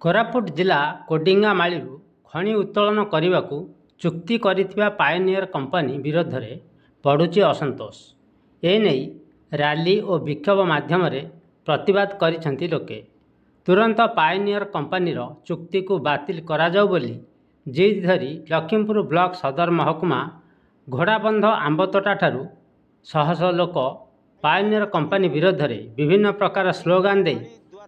କୋରାପୁଟ ଜିଲ୍ଲା କୋଡିଙ୍ଗାମାଳିରୁ ଖଣି ଉତ୍ତୋଳନ କରିବାକୁ ଚୁକ୍ତି କରିଥିବା ପାୟୋନିୟର କମ୍ପାନୀ ବିରୋଧରେ ବଢ଼ୁଛି ଅସନ୍ତୋଷ। ଏନେଇ ରାଲି ଓ ବିକ୍ଷୋଭ ମାଧ୍ୟମରେ ପ୍ରତିବାଦ କରିଛନ୍ତି ଲୋକେ। ତୁରନ୍ତ ପାୟୋନିୟର କମ୍ପାନୀର ଚୁକ୍ତିକୁ ବାତିଲ କରାଯାଉ ବୋଲି ଜିଦ୍ ଧରି ଲକ୍ଷ୍ମୀପୁର ବ୍ଲକ ସଦର ମହକୁମା ଘୋଡ଼ାବନ୍ଧ ଆମ୍ବତୋଟାଠାରୁ ଶହ ଶହ ଲୋକ ପାୟୋନିୟର କମ୍ପାନୀ ବିରୋଧରେ ବିଭିନ୍ନ ପ୍ରକାର ସ୍ଲୋଗାନ ଦେଇ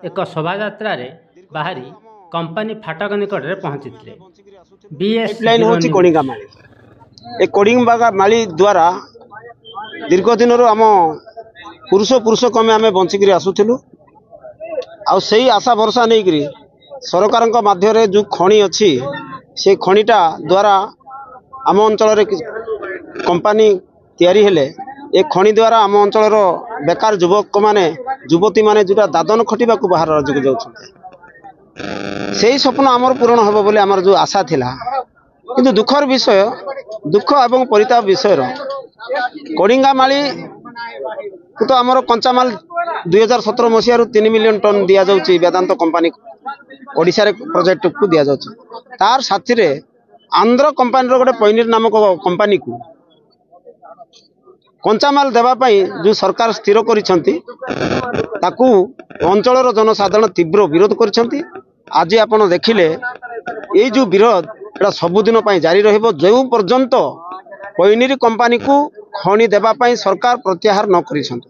ଏକ ଶୋଭାଯାତ୍ରାରେ ବାହାରି कंपनी फाटक निकट में पहुंचीଥିଲେ। पाइपलाइन होची कोडिंगामाली ए कोडिंगामाली द्वारा दीर्घ दिन आम पुरुष कमे आम बंचिक आसुलु आई आशा भरसा नहीं सरकार माध्यम जो खनि अच्छी से खनिटा द्वारा आम अंचल कंपनी तैयारी हेले ए खनि द्वारा आम अंचल बेकार युवक माने युवती माने जोटा दादन खटिबा को बाहर राज्य को जाउछन्ते से ही स्वप्न आमर पूरण हम बोले आमर जो आशा थिला किंतु दुखर विषय दुख एवं परिताप विषय कोडिंगामाली तो आमर कंचामाल 2017 मसीह 3 मिलियन टन दि जाउची वेदांत कंपनी ओडिशा रे प्रोजेक्ट को दि जाउची तार साथी रे आंध्र कंपनी रो गोटे पैनिर नामक कंपनी को कंचामाल देवा पई जो सरकार स्थिर करिसंती ताकू अंचल जनसाधारण तीव्र विरोध करिसंती। आज आपण देखिले ये जो विरोध एटा सबुदिन जारी रहिबो जो पर्यंत पैनिरी कंपनी को खनि देवा पई सरकार प्रत्याहार न करिसंती।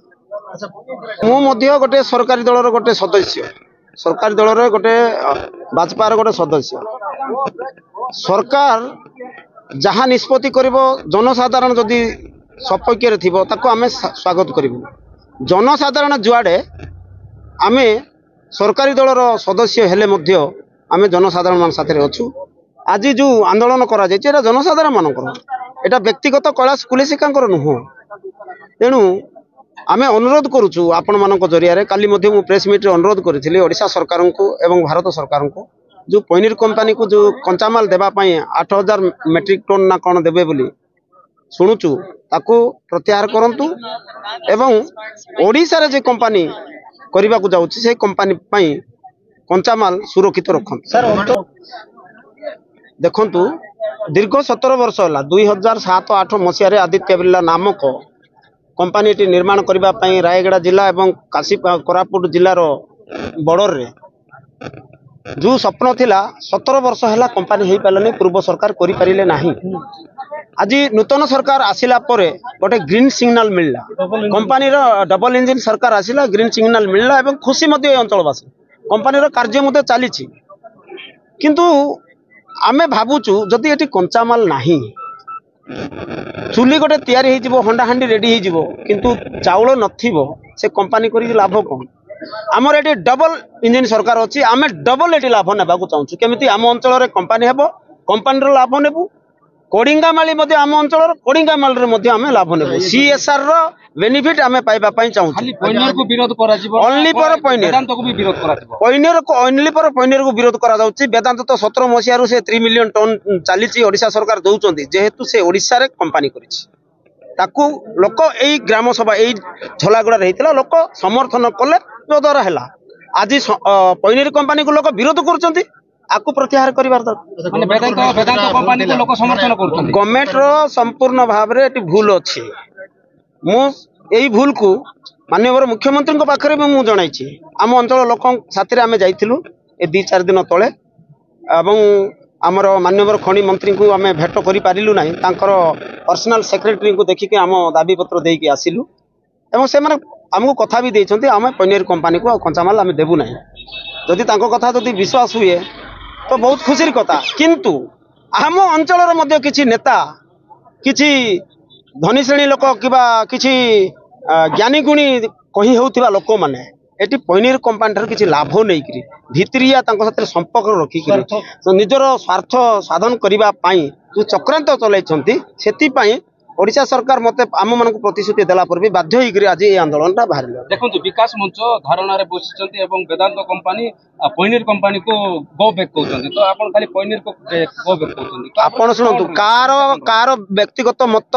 मु मध्य गोटे सरकारी दलर गोटे सदस्य सरकारी दलर गोटे भाजपार गोटे सदस्य सरकार जहाँ निष्पत्ति करिबो जनसाधारण जदि सपक्ष थी आम स्वागत करूँ। जनसाधारण जुआड़े आम सरकारी दलर सदस्य हेले मध्य आम जनसाधारण मान साथे अच्छु। आज जो आंदोलन करा जाए जनसाधारण मानकर एटा व्यक्तिगत कैलाश कुलेशिका नुह तेणु आम अनुरोध करुचु आपण मान जरिया काली मु प्रेस मीट अनुरोध करी ओडिशा सरकार को एवं भारत सरकार को जो पैनिर कंपनी को जो कंचामाल देवाई 8000 मेट्रिक टन ना कौन देवे बोली शुणुचु ताकू प्रत्याहार करंतु एवं ओडिशा रे जे कंपनी करबा को जाउची से कंपनी पई कंचामाल सुरक्षित रखंतु। देखंतु दीर्घ 17 वर्ष होला 2007-8 मसिया रे आदित्य बिरला नामक कंपनी टी निर्माण करबा पई रायगढ़ जिला एवं काशी कोरापुट जिल्लार बॉर्डर रे जो स्वप्न थिला 17 वर्ष हैला कंपनी हेई पालनी पूर्व सरकार करि पारिले नाही। आज नूतन सरकार आसिला परे गोटे ग्रीन सिग्नल मिलला कंपनी रो डबल इंजिन सरकार आसिला ग्रीन सिग्नल मिलला एवं खुशी मध्य अंचलवासी कंपनी रो कार्य मध्य चली किंतु आमे भाबुचु जदि एटी कंचामाल नाही चुली गोटे तैयारी हेई जिवो हंडा हांडी रेडी हेई जिवो किंतु चाउल नथिबो से कंपनी करी लाभ कोन आमर एटी डबल इंजिन सरकार अच्छी आम डबल एटी लाभ नेबा को चाहूँ केमिति आम अंचल रे कंपनी हेबो कंपनी लाभ नेबू कोडिंगामाली मध्य आम अंचल कोडिंगामाल रे मध्य आम लाभ नेबू सीएसआर रो बेनिफिट आम पाइबा पई चाहूँ। पैनियर को विरोध करा जिवो ओनली फॉर पैनियर वेदांत को भी विरोध करा जिवो पैनियर को ओनली फॉर पैनियर को विरोध करा जाउची। वेदांत तो 17 मसिया रो से 3 मिलियन टन चलीची ओडिशा सरकार दउचंदी जेहेतु से ओडिशा रे कंपनी करिछि ताकू लोक एई ग्राम सभा एई झलागुड़ा रहितला लोक समर्थन कले जो द्वारा है आज पैनिर कंपनी को लोग विरोध कर आपको प्रत्याहार करिवार गवर्नमेंट रो संपूर्ण भाव रे भूल अच्छी यही भूल को माननीय मुख्यमंत्री पाखे भी मुझे जनाई आम अंचल लोक साथी आम जाइलु ए 2-4 दिन तले एवं आमर माननीय खनि मंत्री को आम भेट कर पारिलु ना पर्सनल सेक्रेटरी को देखिक आम दाबी पत्र देकी आसिलु एवं से आमको कथा भी देते आम पैनियर कंपनी को कंचामाल आम देबू ना जदि कथा जदि विश्वास हुए तो बहुत खुशी कथा किंतु आम अंचल किसी नेता किसी धनी श्रेणी लोक कि ज्ञानी गुणी कही होता लोक मैंने ये पैनिर कंपनी किसी लाभ नहीं भितरिया संपर्क रखिक निजर स्वार्थ साधन करने जो चक्रांत चलाई ओडिशा सरकार मत आम मान प्रतिश्रुति देला पर भी बाध्य होकर आज ये आंदोलन बाहर देखो विकास मंच धारणा बसिंट और वेदांत कंपनी पैनिर कंपनी को गो बैक कहते तो आप खाली पैनिर को गो बैक कहते आप शुणु कार व्यक्तिगत मत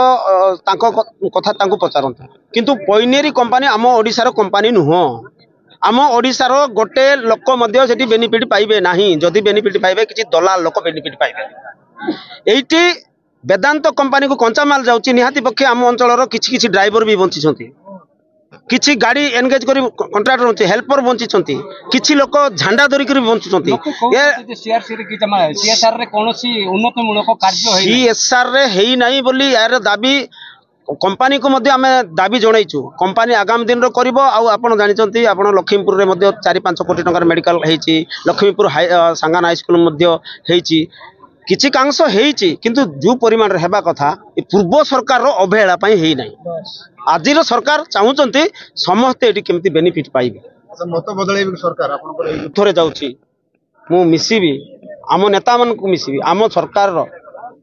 कथा पचारत किंतु पैनिरी कंपनी आम ओडिशार कंपनी नुह आम ओडिशार गोटे लोक मध्य सेठी बेनिफिट पाइबे नाही जदि बेनिफिट पाइबे किछि दलाल लोक बेनिफिट पाइबे एइटी वेदांत कंपनी को कंचामाल जाउची निहाती पक्षे आम अंचल किछि किछि ड्राइवर भी बंचिछंती किछि गाड़ी एनगेज करी कंट्राक्टर बंची हेल्पर बंचिछंती किछि लोक झंडा धरि करी बंचिछंती ये सीआरसी रे कि जमा सीएसआर रे कोनोसी उन्नत मूलक कार्य होई सीएसआर रे हेई नाही बोली यार दाबी कंपनी को मध्य आमे दाबी जणाइछु कंपनी आगामी दिन रो करबो आ आपण जानिचंती आपण लखीमपुर रे मध्य 4-5 कोटी टंकार मेडिकल हेइची लखीमपुर सांगान हाई स्कूल मध्य हेइची किछि कांश हेइची किंतु जो परिमाण रे हेबा कथा ए पूर्व सरकार रो अवहेला पई हेई नाही आजिर सरकार चाहूचंती समस्त एटी केमती बेनिफिट पाइबे मत बदलै सरकार आपण थोरे जाउची मु मिसिबी आम नेता मन को मिसिबी आम सरकार रो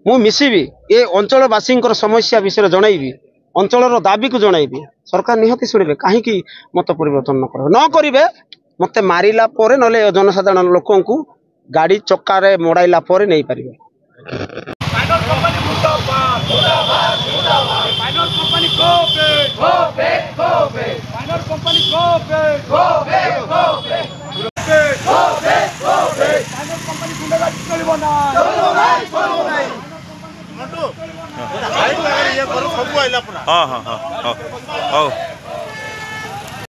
मु मिसिबी ए अंचलवासी समस्या विषय जनइबी अंचल दाबी को जनइबी सरकार निहती शुणे कहीं मत परिवर्तन न करेंगे मत मारिला परे नले जनसाधारण लोक गाड़ी चक्कर मोड़ाइला परे नहीं पारे हाँ हाँ हाँ हाँ